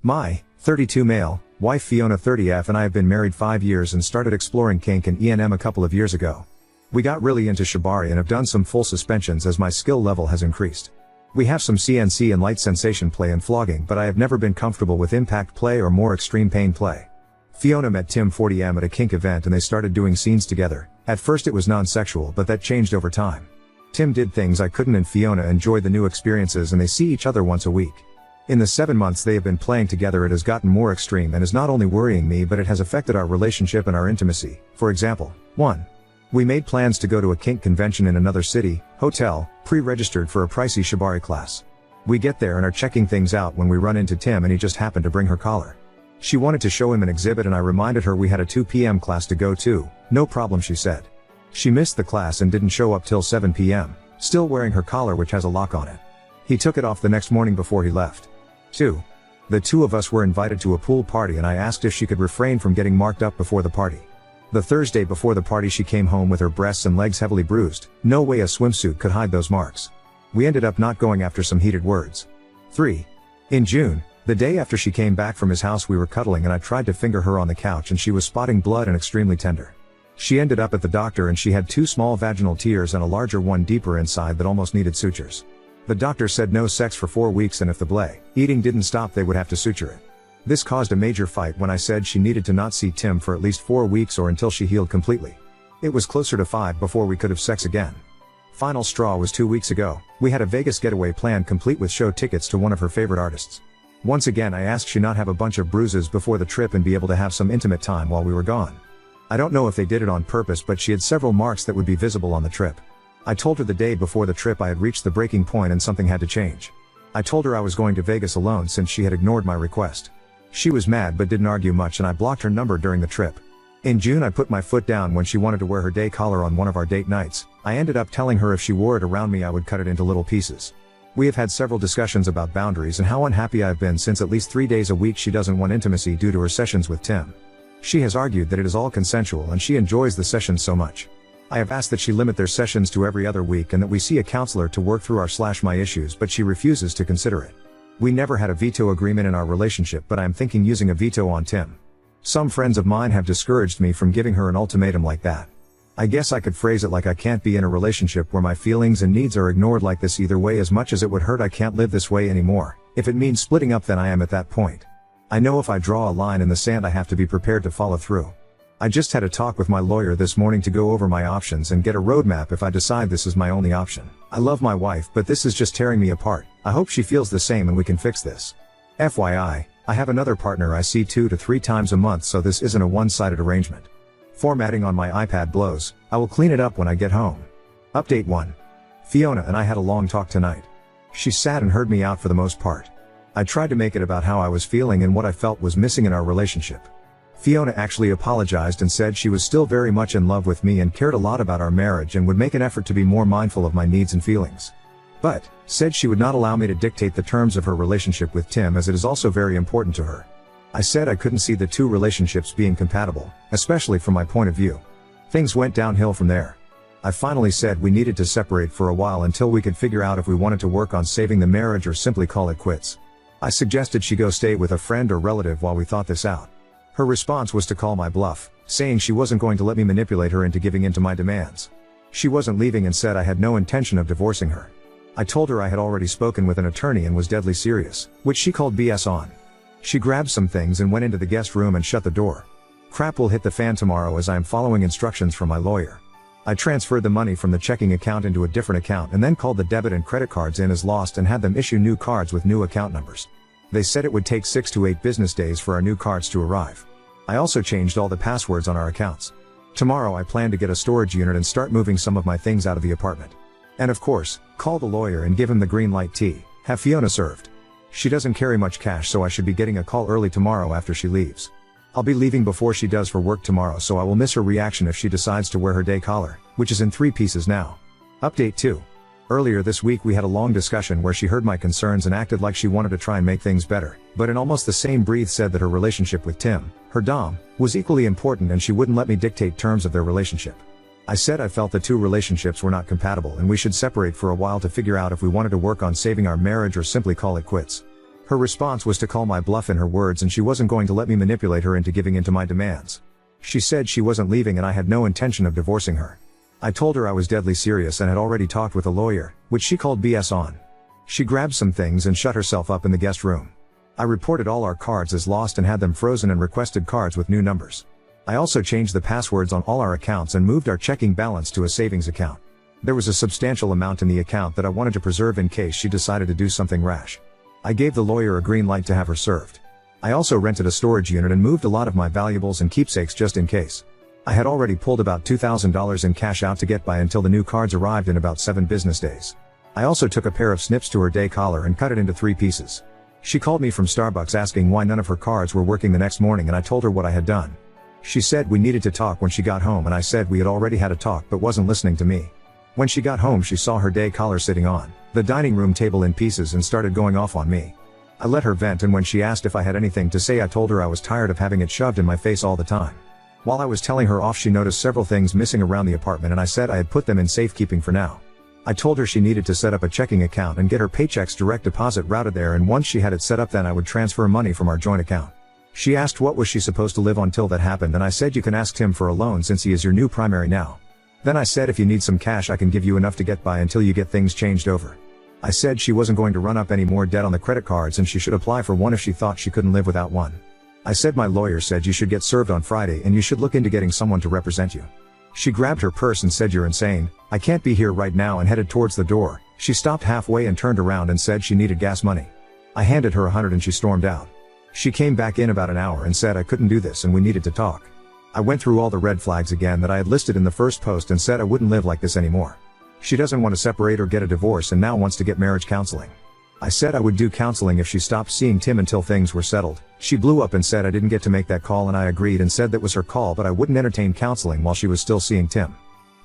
My 32 male wife Fiona 30F and I have been married 5 years and started exploring kink and ENM a couple of years ago. We got really into shibari and have done some full suspensions as my skill level has increased. We have some CNC and light sensation play and flogging, but I have never been comfortable with impact play or more extreme pain play. Fiona met Tim 40M at a kink event and they started doing scenes together. At first it was non-sexual, but that changed over time. Tim did things I couldn't and Fiona enjoyed the new experiences and they see each other once a week. In the 7 months they have been playing together it has gotten more extreme and is not only worrying me but it has affected our relationship and our intimacy. For example, 1. We made plans to go to a kink convention in another city, hotel, pre-registered for a pricey shibari class. We get there and are checking things out when we run into Tim and he just happened to bring her collar. She wanted to show him an exhibit and I reminded her we had a 2 p.m. class to go to. No problem, she said. She missed the class and didn't show up till 7 p.m., still wearing her collar which has a lock on it. He took it off the next morning before he left. 2. The two of us were invited to a pool party and I asked if she could refrain from getting marked up before the party. The Thursday before the party she came home with her breasts and legs heavily bruised. No way a swimsuit could hide those marks. We ended up not going after some heated words. 3. In June, the day after she came back from his house we were cuddling and I tried to finger her on the couch and she was spotting blood and extremely tender. She ended up at the doctor and she had 2 small vaginal tears and a larger one deeper inside that almost needed sutures. The doctor said no sex for 4 weeks and if the eating didn't stop they would have to suture it. This caused a major fight when I said she needed to not see Tim for at least 4 weeks or until she healed completely. It was closer to 5 before we could have sex again. Final straw was 2 weeks ago. We had a Vegas getaway planned complete with show tickets to one of her favorite artists. Once again I asked she not have a bunch of bruises before the trip and be able to have some intimate time while we were gone. I don't know if they did it on purpose but she had several marks that would be visible on the trip. I told her the day before the trip I had reached the breaking point and something had to change. I told her I was going to Vegas alone since she had ignored my request. She was mad but didn't argue much and I blocked her number during the trip. In June I put my foot down when she wanted to wear her day collar on one of our date nights. I ended up telling her if she wore it around me I would cut it into little pieces. We have had several discussions about boundaries and how unhappy I've been since at least 3 days a week she doesn't want intimacy due to her sessions with Tim. She has argued that it is all consensual and she enjoys the sessions so much. I have asked that she limit their sessions to every other week and that we see a counselor to work through our/my issues but she refuses to consider it. We never had a veto agreement in our relationship but I am thinking using a veto on Tim. Some friends of mine have discouraged me from giving her an ultimatum like that. I guess I could phrase it like I can't be in a relationship where my feelings and needs are ignored like this either way. As much as it would hurt I can't live this way anymore. If it means splitting up then I am at that point. I know if I draw a line in the sand I have to be prepared to follow through. I just had a talk with my lawyer this morning to go over my options and get a roadmap if I decide this is my only option. I love my wife but this is just tearing me apart. I hope she feels the same and we can fix this. FYI, I have another partner I see 2 to 3 times a month so this isn't a one-sided arrangement. Formatting on my iPad blows. I will clean it up when I get home. Update 1. Fiona and I had a long talk tonight. She sat and heard me out for the most part. I tried to make it about how I was feeling and what I felt was missing in our relationship. Fiona actually apologized and said she was still very much in love with me and cared a lot about our marriage and would make an effort to be more mindful of my needs and feelings. But, said she would not allow me to dictate the terms of her relationship with Tim as it is also very important to her. I said I couldn't see the 2 relationships being compatible, especially from my point of view. Things went downhill from there. I finally said we needed to separate for a while until we could figure out if we wanted to work on saving the marriage or simply call it quits. I suggested she go stay with a friend or relative while we thought this out. Her response was to call my bluff, saying she wasn't going to let me manipulate her into giving in to my demands. She wasn't leaving and said I had no intention of divorcing her. I told her I had already spoken with an attorney and was deadly serious, which she called BS on. She grabbed some things and went into the guest room and shut the door. Crap will hit the fan tomorrow as I am following instructions from my lawyer. I transferred the money from the checking account into a different account and then called the debit and credit cards in as lost and had them issue new cards with new account numbers. They said it would take 6 to 8 business days for our new cards to arrive. I also changed all the passwords on our accounts. Tomorrow I plan to get a storage unit and start moving some of my things out of the apartment. And of course, call the lawyer and give him the green light tea, have Fiona served. She doesn't carry much cash so I should be getting a call early tomorrow after she leaves. I'll be leaving before she does for work tomorrow so I will miss her reaction if she decides to wear her day collar, which is in 3 pieces now. Update 2. Earlier this week we had a long discussion where she heard my concerns and acted like she wanted to try and make things better, but in almost the same breath said that her relationship with Tim, her dom, was equally important and she wouldn't let me dictate terms of their relationship. I said I felt the 2 relationships were not compatible and we should separate for a while to figure out if we wanted to work on saving our marriage or simply call it quits. Her response was to call my bluff in her words, and she wasn't going to let me manipulate her into giving in to my demands. She said she wasn't leaving and I had no intention of divorcing her. I told her I was deadly serious and had already talked with a lawyer, which she called BS on. She grabbed some things and shut herself up in the guest room. I reported all our cards as lost and had them frozen and requested cards with new numbers. I also changed the passwords on all our accounts and moved our checking balance to a savings account. There was a substantial amount in the account that I wanted to preserve in case she decided to do something rash. I gave the lawyer a green light to have her served. I also rented a storage unit and moved a lot of my valuables and keepsakes just in case. I had already pulled about $2,000 in cash out to get by until the new cards arrived in about 7 business days. I also took a pair of snips to her day collar and cut it into 3 pieces. She called me from Starbucks asking why none of her cards were working the next morning, and I told her what I had done. She said we needed to talk when she got home, and I said we had already had a talk but wasn't listening to me. When she got home, she saw her day collar sitting on the dining room table in pieces and started going off on me. I let her vent, and when she asked if I had anything to say, I told her I was tired of having it shoved in my face all the time. While I was telling her off, she noticed several things missing around the apartment, and I said I had put them in safekeeping for now. I told her she needed to set up a checking account and get her paychecks direct deposit routed there, and once she had it set up, then I would transfer money from our joint account. She asked what was she supposed to live on till that happened, and I said you can ask Tim for a loan since he is your new primary now. Then I said if you need some cash I can give you enough to get by until you get things changed over. I said she wasn't going to run up any more debt on the credit cards and she should apply for one if she thought she couldn't live without one. I said my lawyer said you should get served on Friday and you should look into getting someone to represent you. She grabbed her purse and said you're insane, I can't be here right now, and headed towards the door. She stopped halfway and turned around and said she needed gas money. I handed her $100 and she stormed out. She came back in about an hour and said I couldn't do this and we needed to talk. I went through all the red flags again that I had listed in the first post and said I wouldn't live like this anymore. She doesn't want to separate or get a divorce and now wants to get marriage counseling. I said I would do counseling if she stopped seeing Tim until things were settled. She blew up and said I didn't get to make that call, and I agreed and said that was her call, but I wouldn't entertain counseling while she was still seeing Tim.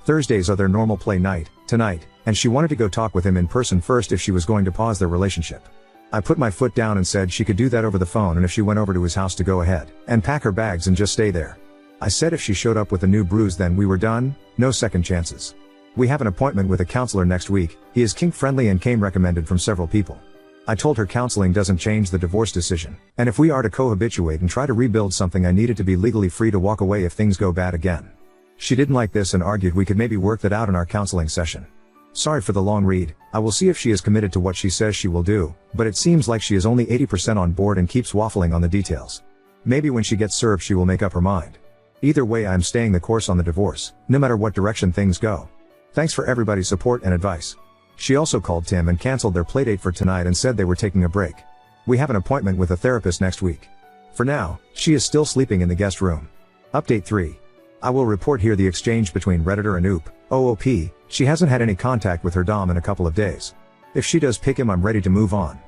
Thursdays are their normal play night, tonight, and she wanted to go talk with him in person first if she was going to pause their relationship. I put my foot down and said she could do that over the phone, and if she went over to his house to go ahead and pack her bags and just stay there. I said if she showed up with a new bruise then we were done, no second chances. We have an appointment with a counselor next week. He is kink friendly and came recommended from several people. I told her counseling doesn't change the divorce decision, and if we are to cohabituate and try to rebuild something I needed to be legally free to walk away if things go bad again. She didn't like this and argued we could maybe work that out in our counseling session. Sorry for the long read. I will see if she is committed to what she says she will do, but it seems like she is only 80% on board and keeps waffling on the details. Maybe when she gets served she will make up her mind. Either way I am staying the course on the divorce, no matter what direction things go. Thanks for everybody's support and advice. She also called Tim and canceled their playdate for tonight and said they were taking a break. We have an appointment with a therapist next week. For now, she is still sleeping in the guest room. Update 3. I will report here the exchange between Redditor and OOP. She hasn't had any contact with her dom in a couple of days. If she does pick him I'm ready to move on.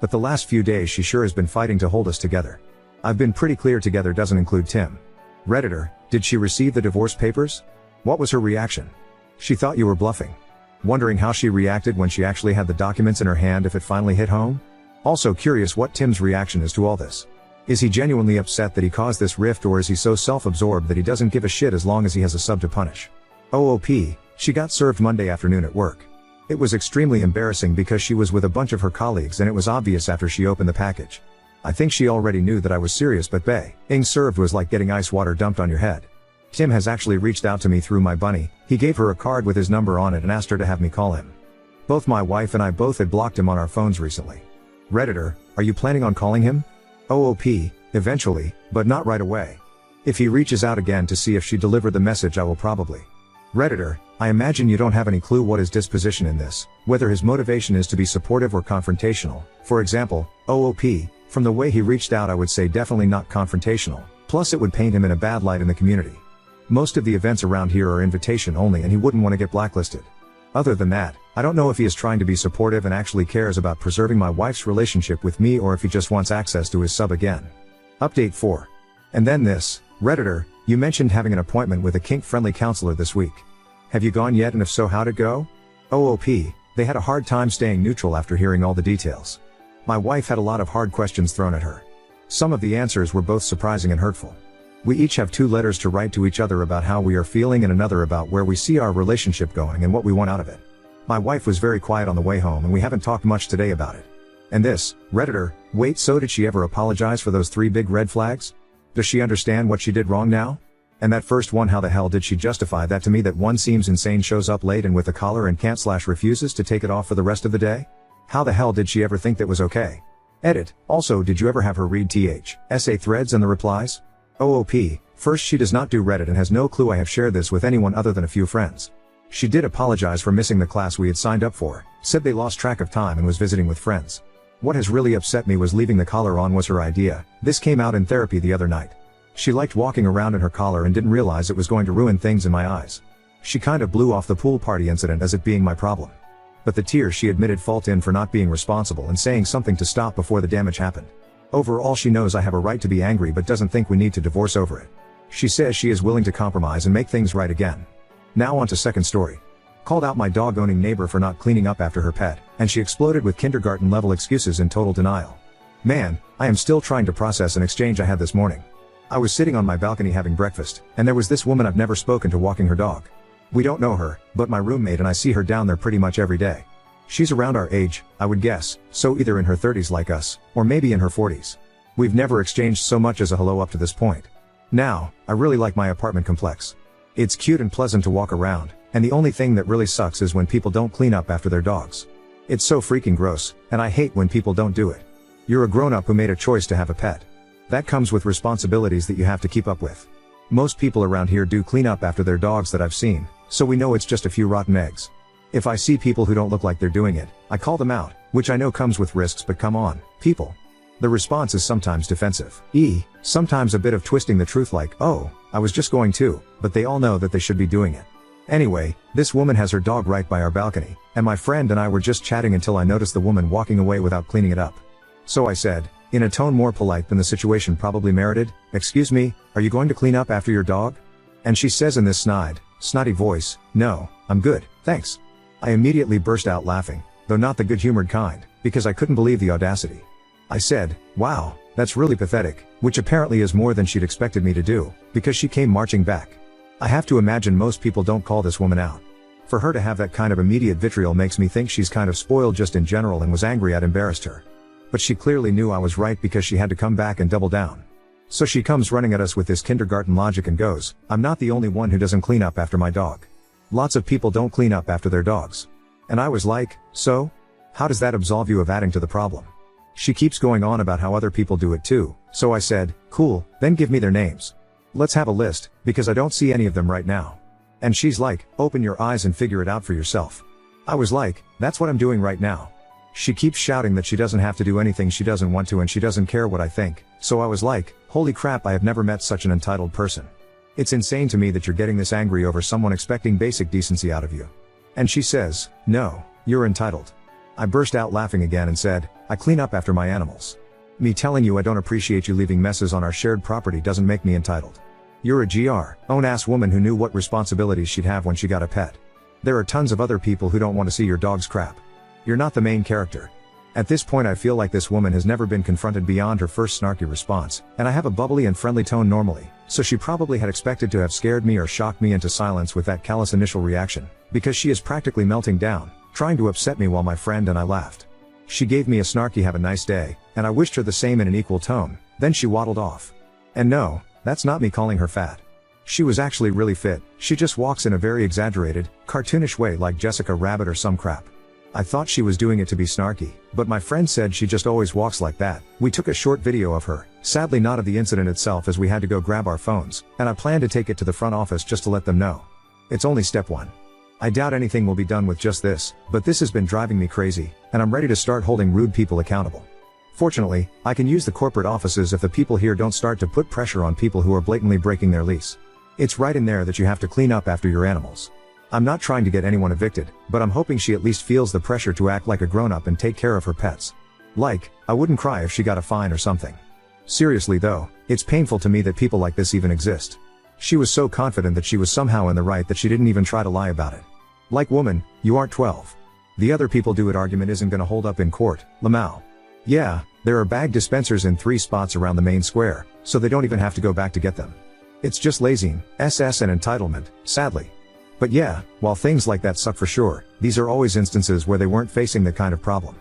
But the last few days she sure has been fighting to hold us together. I've been pretty clear together doesn't include Tim. Redditor, did she receive the divorce papers? What was her reaction? She thought you were bluffing. Wondering how she reacted when she actually had the documents in her hand if it finally hit home? Also curious what Tim's reaction is to all this. Is he genuinely upset that he caused this rift, or is he so self-absorbed that he doesn't give a shit as long as he has a sub to punish? OOP, she got served Monday afternoon at work. It was extremely embarrassing because she was with a bunch of her colleagues and it was obvious after she opened the package. I think she already knew that I was serious, but being served was like getting ice water dumped on your head. Tim has actually reached out to me through my bunny. He gave her a card with his number on it and asked her to have me call him. Both my wife and I both had blocked him on our phones recently. Redditor, are you planning on calling him? OOP, eventually, but not right away. If he reaches out again to see if she delivered the message I will probably. Redditor, I imagine you don't have any clue what his disposition in this, whether his motivation is to be supportive or confrontational. For example, OOP, from the way he reached out I would say definitely not confrontational, plus it would paint him in a bad light in the community. Most of the events around here are invitation only and he wouldn't want to get blacklisted. Other than that, I don't know if he is trying to be supportive and actually cares about preserving my wife's relationship with me, or if he just wants access to his sub again. Update 4. And then this, Redditor, you mentioned having an appointment with a kink-friendly counselor this week. Have you gone yet, and if so how'd it go? OOP, they had a hard time staying neutral after hearing all the details. My wife had a lot of hard questions thrown at her. Some of the answers were both surprising and hurtful. We each have 2 letters to write to each other about how we are feeling and another about where we see our relationship going and what we want out of it. My wife was very quiet on the way home and we haven't talked much today about it. And this, Redditor, wait, so did she ever apologize for those 3 big red flags? Does she understand what she did wrong now? And that first one, how the hell did she justify that to me? That one seems insane, shows up late and with a collar and can't/refuses to take it off for the rest of the day? How the hell did she ever think that was okay? Edit. Also, did you ever have her read essay threads and the replies? OOP. First, she does not do Reddit and has no clue I have shared this with anyone other than a few friends. She did apologize for missing the class we had signed up for, said they lost track of time and was visiting with friends. What has really upset me was leaving the collar on was her idea. This came out in therapy the other night. She liked walking around in her collar and didn't realize it was going to ruin things in my eyes. She kind of blew off the pool party incident as it being my problem. But the tears she admitted fault in for not being responsible and saying something to stop before the damage happened. Overall, she knows I have a right to be angry but doesn't think we need to divorce over it. She says she is willing to compromise and make things right again. Now on to second story. Called out my dog-owning neighbor for not cleaning up after her pet, and she exploded with kindergarten-level excuses in total denial. Man, I am still trying to process an exchange I had this morning. I was sitting on my balcony having breakfast, and there was this woman I've never spoken to walking her dog. We don't know her, but my roommate and I see her down there pretty much every day. She's around our age, I would guess, so either in her 30s like us, or maybe in her 40s. We've never exchanged so much as a hello up to this point. Now, I really like my apartment complex. It's cute and pleasant to walk around, and the only thing that really sucks is when people don't clean up after their dogs. It's so freaking gross, and I hate when people don't do it. You're a grown-up who made a choice to have a pet. That comes with responsibilities that you have to keep up with. Most people around here do clean up after their dogs that I've seen, so we know it's just a few rotten eggs. If I see people who don't look like they're doing it, I call them out, which I know comes with risks, but come on, people. The response is sometimes defensive. Sometimes a bit of twisting the truth like, oh, I was just going to, but they all know that they should be doing it. Anyway, this woman has her dog right by our balcony, and my friend and I were just chatting until I noticed the woman walking away without cleaning it up. So I said, in a tone more polite than the situation probably merited, "Excuse me, are you going to clean up after your dog?" And she says in this snotty voice, "No, I'm good, thanks." I immediately burst out laughing, though not the good-humored kind, because I couldn't believe the audacity. I said, "Wow, that's really pathetic," which apparently is more than she'd expected me to do, because she came marching back. I have to imagine most people don't call this woman out. For her to have that kind of immediate vitriol makes me think she's kind of spoiled just in general and was angry I'd embarrassed her. But she clearly knew I was right because she had to come back and double down. So she comes running at us with this kindergarten logic and goes, "I'm not the only one who doesn't clean up after my dog. Lots of people don't clean up after their dogs." And I was like, so? How does that absolve you of adding to the problem? She keeps going on about how other people do it too, so I said, "Cool, then give me their names. Let's have a list, because I don't see any of them right now." And she's like, "Open your eyes and figure it out for yourself." I was like, "That's what I'm doing right now." She keeps shouting that she doesn't have to do anything she doesn't want to and she doesn't care what I think, so I was like, holy crap, I have never met such an entitled person. It's insane to me that you're getting this angry over someone expecting basic decency out of you. And she says, "No, you're entitled." I burst out laughing again and said, "I clean up after my animals. Me telling you I don't appreciate you leaving messes on our shared property doesn't make me entitled. You're a own-ass woman who knew what responsibilities she'd have when she got a pet. There are tons of other people who don't want to see your dog's crap. You're not the main character." At this point I feel like this woman has never been confronted beyond her first snarky response, and I have a bubbly and friendly tone normally, so she probably had expected to have scared me or shocked me into silence with that callous initial reaction, because she is practically melting down, trying to upset me while my friend and I laughed. She gave me a snarky "have a nice day," and I wished her the same in an equal tone, then she waddled off. And no, that's not me calling her fat. She was actually really fit, she just walks in a very exaggerated, cartoonish way like Jessica Rabbit or some crap. I thought she was doing it to be snarky, but my friend said she just always walks like that. We took a short video of her, sadly not of the incident itself as we had to go grab our phones, and I plan to take it to the front office just to let them know. It's only step one. I doubt anything will be done with just this, but this has been driving me crazy, and I'm ready to start holding rude people accountable. Fortunately, I can use the corporate offices if the people here don't start to put pressure on people who are blatantly breaking their lease. It's right in there that you have to clean up after your animals. I'm not trying to get anyone evicted, but I'm hoping she at least feels the pressure to act like a grown-up and take care of her pets. Like, I wouldn't cry if she got a fine or something. Seriously though, it's painful to me that people like this even exist. She was so confident that she was somehow in the right that she didn't even try to lie about it. Like, woman, you aren't 12. The other people do it argument isn't gonna hold up in court, Lamau. Yeah, there are bag dispensers in 3 spots around the main square, so they don't even have to go back to get them. It's just lazy, SS and entitlement, sadly. But yeah, while things like that suck for sure, these are always instances where they weren't facing that kind of problem.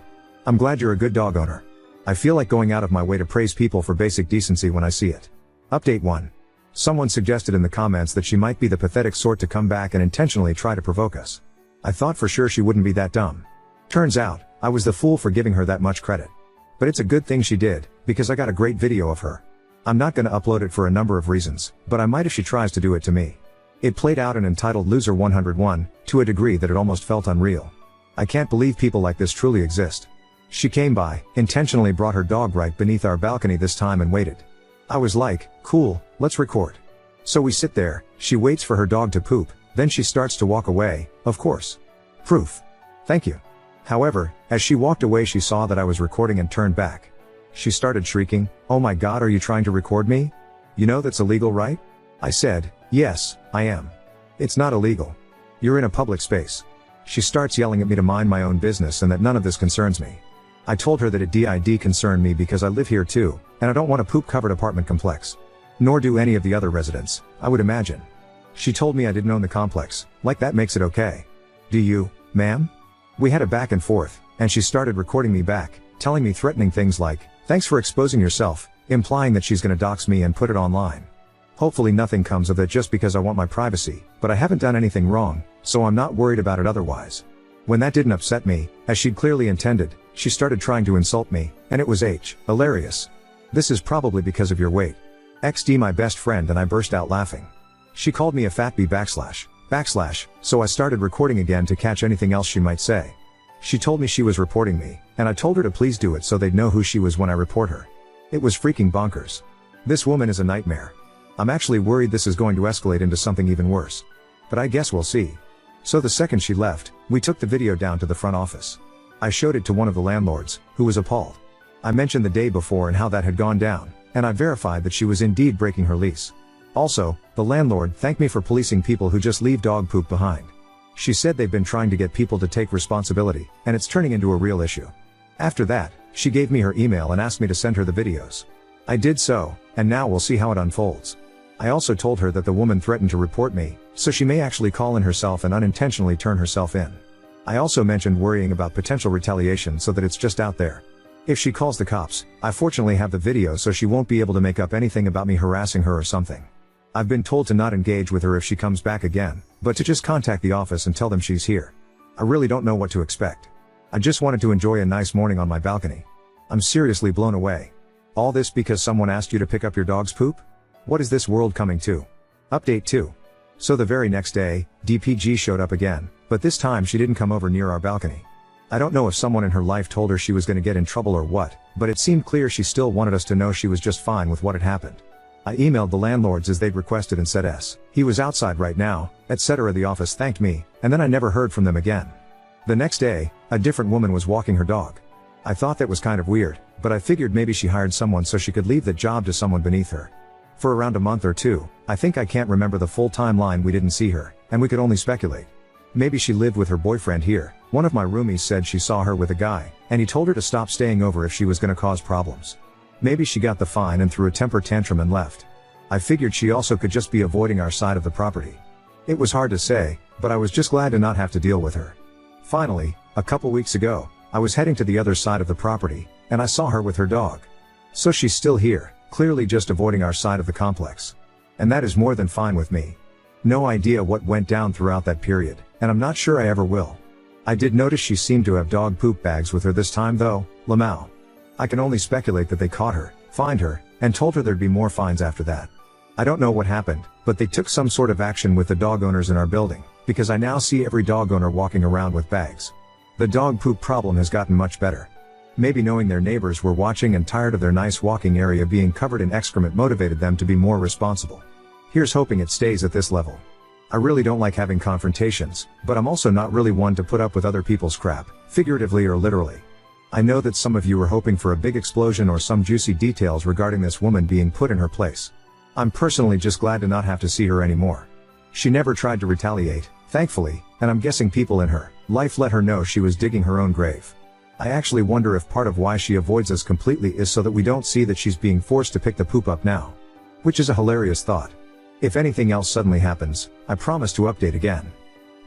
I'm glad you're a good dog owner. I feel like going out of my way to praise people for basic decency when I see it. Update 1. Someone suggested in the comments that she might be the pathetic sort to come back and intentionally try to provoke us. I thought for sure she wouldn't be that dumb. Turns out, I was the fool for giving her that much credit. But it's a good thing she did, because I got a great video of her. I'm not gonna upload it for a number of reasons, but I might if she tries to do it to me. It played out and entitled Loser 101, to a degree that it almost felt unreal. I can't believe people like this truly exist. She came by, intentionally brought her dog right beneath our balcony this time and waited. I was like, cool, let's record. So we sit there, she waits for her dog to poop, then she starts to walk away, of course. Proof. Thank you. However, as she walked away she saw that I was recording and turned back. She started shrieking, "Oh my God, are you trying to record me? You know that's illegal, right?" I said, "Yes, I am. It's not illegal. You're in a public space." She starts yelling at me to mind my own business and that none of this concerns me. I told her that it did concern me because I live here too, and I don't want a poop-covered apartment complex. Nor do any of the other residents, I would imagine. She told me I didn't own the complex, like that makes it okay. Do you, ma'am? We had a back and forth, and she started recording me back, telling me threatening things like, "Thanks for exposing yourself," implying that she's gonna dox me and put it online. Hopefully nothing comes of it just because I want my privacy, but I haven't done anything wrong, so I'm not worried about it otherwise. When that didn't upset me, as she'd clearly intended, she started trying to insult me, and it was hilarious. "This is probably because of your weight. XD my best friend," and I burst out laughing. She called me a fat b // so I started recording again to catch anything else she might say. She told me she was reporting me, and I told her to please do it so they'd know who she was when I report her. It was freaking bonkers. This woman is a nightmare. I'm actually worried this is going to escalate into something even worse. But I guess we'll see. So the second she left, we took the video down to the front office. I showed it to one of the landlords, who was appalled. I mentioned the day before and how that had gone down, and I verified that she was indeed breaking her lease. Also, the landlord thanked me for policing people who just leave dog poop behind. She said they've been trying to get people to take responsibility, and it's turning into a real issue. After that, she gave me her email and asked me to send her the videos. I did so, and now we'll see how it unfolds. I also told her that the woman threatened to report me, so she may actually call in herself and unintentionally turn herself in. I also mentioned worrying about potential retaliation so that it's just out there. If she calls the cops, I fortunately have the video so she won't be able to make up anything about me harassing her or something. I've been told to not engage with her if she comes back again, but to just contact the office and tell them she's here. I really don't know what to expect. I just wanted to enjoy a nice morning on my balcony. I'm seriously blown away. All this because someone asked you to pick up your dog's poop? What is this world coming to? Update 2. So the very next day, DPG showed up again, but this time she didn't come over near our balcony. I don't know if someone in her life told her she was gonna get in trouble or what, but it seemed clear she still wanted us to know she was just fine with what had happened. I emailed the landlords as they'd requested and said he was outside right now, etc. The office thanked me, and then I never heard from them again. The next day, a different woman was walking her dog. I thought that was kind of weird, but I figured maybe she hired someone so she could leave that job to someone beneath her. For around a month or two, I think I can't remember the full timeline, we didn't see her, and we could only speculate. Maybe she lived with her boyfriend here. One of my roomies said she saw her with a guy, and he told her to stop staying over if she was gonna cause problems. Maybe she got the fine and threw a temper tantrum and left. I figured she also could just be avoiding our side of the property. It was hard to say, but I was just glad to not have to deal with her. Finally, a couple weeks ago, I was heading to the other side of the property, and I saw her with her dog. So she's still here, clearly just avoiding our side of the complex. And that is more than fine with me. No idea what went down throughout that period, and I'm not sure I ever will. I did notice she seemed to have dog poop bags with her this time though, Lamau. I can only speculate that they caught her, fined her, and told her there'd be more fines after that. I don't know what happened, but they took some sort of action with the dog owners in our building, because I now see every dog owner walking around with bags. The dog poop problem has gotten much better. Maybe knowing their neighbors were watching and tired of their nice walking area being covered in excrement motivated them to be more responsible. Here's hoping it stays at this level. I really don't like having confrontations, but I'm also not really one to put up with other people's crap, figuratively or literally. I know that some of you are hoping for a big explosion or some juicy details regarding this woman being put in her place. I'm personally just glad to not have to see her anymore. She never tried to retaliate, thankfully, and I'm guessing people in her life let her know she was digging her own grave. I actually wonder if part of why she avoids us completely is so that we don't see that she's being forced to pick the poop up now. Which is a hilarious thought. If anything else suddenly happens, I promise to update again.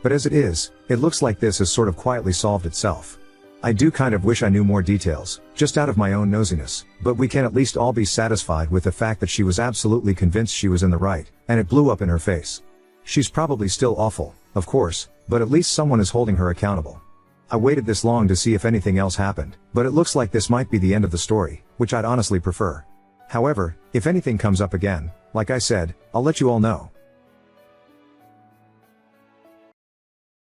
But as it is, it looks like this has sort of quietly solved itself. I do kind of wish I knew more details, just out of my own nosiness, but we can at least all be satisfied with the fact that she was absolutely convinced she was in the right, and it blew up in her face. She's probably still awful, of course, but at least someone is holding her accountable. I waited this long to see if anything else happened, but it looks like this might be the end of the story, which I'd honestly prefer. However, if anything comes up again, like I said, I'll let you all know.